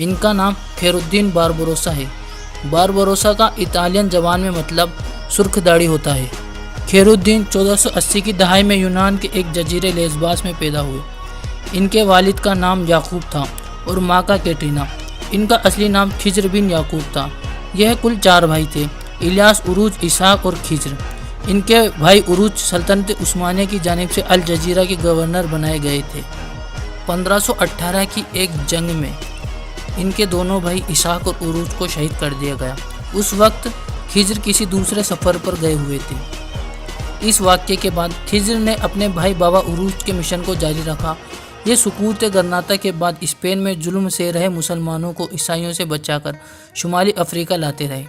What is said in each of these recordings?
ان کا نام خیرالدین باربروسا ہے۔ باربروسا کا اطالین زبان میں مطلب سرخ داڑھی ہوتا ہے۔ خیرالدین 1480 کی دہائی میں یونان کے ایک جزیرے لیسباس میں پیدا ہوئے۔ ان کے والد کا نام یعقوب تھا اور ماں کا کیٹرینا۔ ان کا اصلی نام خضر بن یعقوب تھا۔ یہ کل 4 بھائی تھے: الیاس، عروج، اسحاق اور خضر۔ ان کے بھائی عروج سلطنت عثمانیہ کی جانب سے الجزیرہ کے گورنر بنائے گئے تھے۔ 1518 کی ایک جنگ میں ان کے دونوں بھائی اسحاق اور عروج کو شہید کر دیا گیا۔ اس وقت خضر کسی دوسرے سفر پر گئے ہوئے تھے۔ اس واقعے کے بعد خضر نے اپنے بھائی بابا عروج کے مشن کو جاری رکھا۔ یہ سقوط غرناطہ کے بعد اسپین میں ظلم سے رہے مسلمانوں کو عیسائیوں سے بچا کر شمالی افریقہ لاتے رہے۔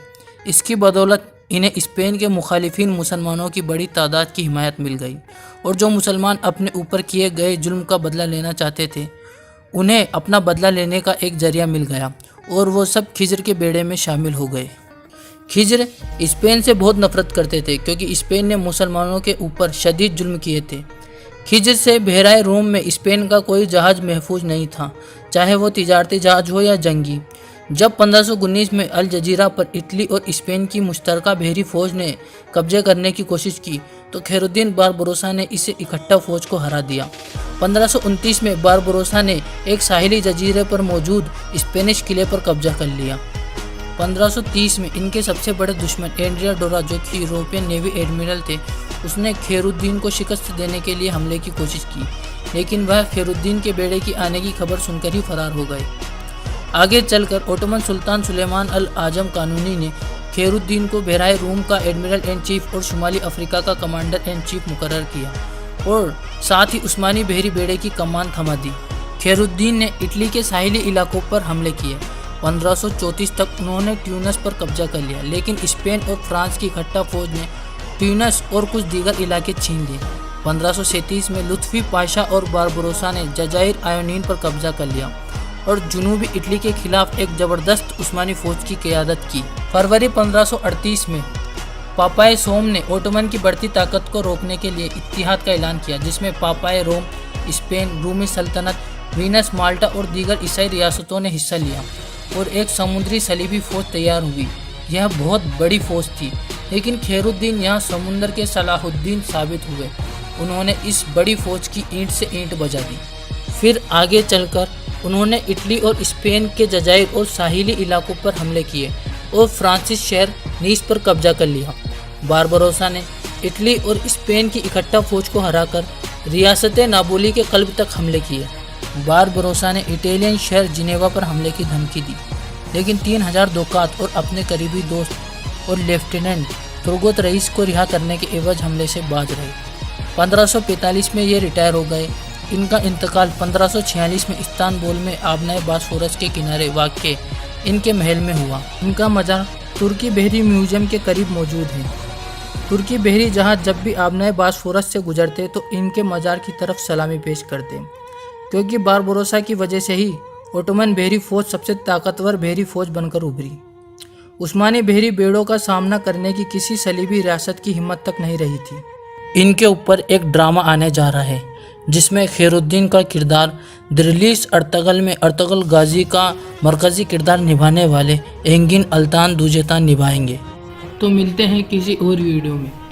اس کی بدولت انہیں اسپین کے مخالفین مسلمانوں کی بڑی تعداد کی حمایت مل گئی، اور جو مسلمان اپنے اوپر کیے گئے ظلم کا بدلہ لینا چاہتے تھے انہیں اپنا بدلہ لینے کا ایک ذریعہ مل گیا، اور وہ سب خضر کے بیڑے میں شامل ہو گئے۔ خضر اسپین سے بہت نفرت کرتے تھے کیونکہ اسپین نے مسلمانوں کے اوپر شدید ظلم کیے تھے۔ خضر سے بحیرہ روم میں اسپین کا کوئی جہاز محفوظ نہیں تھا، چاہے وہ تجارتی جہاز ہو یا جنگی۔ جب 1519 میں الجزیرہ پر اٹلی اور اسپین کی مشترکہ بحری فوج نے قبضے کرنے کی کوشش کی تو خیرالدین باربروسا نے اسے اکٹھا فوج کو ہرا دیا۔ 1529 میں باربروسا نے ایک ساحلی جزیرے پر موجود اسپینش قلعے پر قبضہ کر لیا۔ 1530 میں ان کے سب سے بڑے دشمن اینڈریا ڈورا، جو کہ یورپین نیوی ایڈمرل تھے، اس نے خیرالدین کو شکست دینے کے لیے حملے کی کوشش کی، لیکن وہ خیرالدین کے بیڑے کی آنے کی خبر سن کر ہی فرار ہو گئے۔ آگے چل کر اوٹومن سلطان سلیمان الاعظم قانونی نے خیرالدین کو بحیرہ روم کا ایڈمرل ان چیف اور شمالی افریقہ کا کمانڈر ان چیف مقرر کیا، اور ساتھ ہی عثمانی بحری بیڑے کی کمان تھما دی۔ خیرالدین نے اٹلی کے ساحلی علاقوں پر حملے کیے۔ 1534 تک انہوں نے ٹیونس پر قبضہ کر لیا، لیکن اسپین اور فرانس کی اکٹھا فوج نے ٹیونس اور کچھ دیگر علاقے چھین لیے۔ 1537 میں لطفی پاشا اور باربروسا نے جزائر آیونین پر قبضہ کر لیا اور جنوبی اٹلی کے خلاف ایک زبردست عثمانی فوج کی قیادت کی۔ فروری 1538 میں پاپائے سوم نے اوٹومن کی بڑھتی طاقت کو روکنے کے لیے اتحاد کا اعلان کیا، جس میں پاپائے روم، اسپین، رومی سلطنت، وینس، مالٹا اور دیگر عیسائی ریاستوں نے حصہ لیا، اور ایک سمندری صلیبی فوج تیار ہوئی۔ یہ بہت بڑی فوج تھی، لیکن خیرالدین یہاں سمندر کے صلاح الدین ثابت ہوئے۔ انہوں نے اس بڑی فوج کی اینٹ سے اینٹ بجا دی۔ پھر آگے چل کر انہوں نے اٹلی اور اسپین کے جزائر اور ساحلی علاقوں پر حملے کیے اور فرانسیسی شہر نیس پر قبضہ کر لیا۔ باربروسا نے اٹلی اور اسپین کی اکٹھا فوج کو ہرا کر ریاست ناپولی کے قلب تک حملے کیے۔ باربروسا نے اٹالین شہر جنیوا پر حملے کی دھمکی دی، لیکن 3000 دوکات اور اپنے قریبی دوست اور لیفٹیننٹ ترگوت رئیس کو رہا کرنے کے عوض حملے سے باز رہے۔ 1545 میں یہ ریٹائر ہو گئے۔ ان کا انتقال 1546 میں استنبول میں آبنائے باسفورس کے کنارے واقع ان کے محل میں ہوا۔ ان کا مزار ترکی بحری میوزیم کے قریب موجود ہے۔ ترکی بحری جہاز جب بھی آبنائے باسفورس سے گزرتے تو ان کے مزار کی طرف سلامی پیش کرتے، کیونکہ باربروسا کی وجہ سے ہی اوٹومن بحری فوج سب سے طاقتور بحری فوج بن کر ابھری۔ عثمانی بحری بیڑوں کا سامنا کرنے کی کسی صلیبی ریاست کی ہمت تک نہیں رہی تھی۔ ان کے اوپر ایک ڈرامہ آنے جا رہا ہے جس میں خیرالدین کا کردار درلیس ارطغرل میں ارطغرل غازی کا مرکزی کردار نبھانے والے اینگن التان دوجتان نبھائیں گے۔ تو ملتے ہیں کسی اور ویڈیو میں۔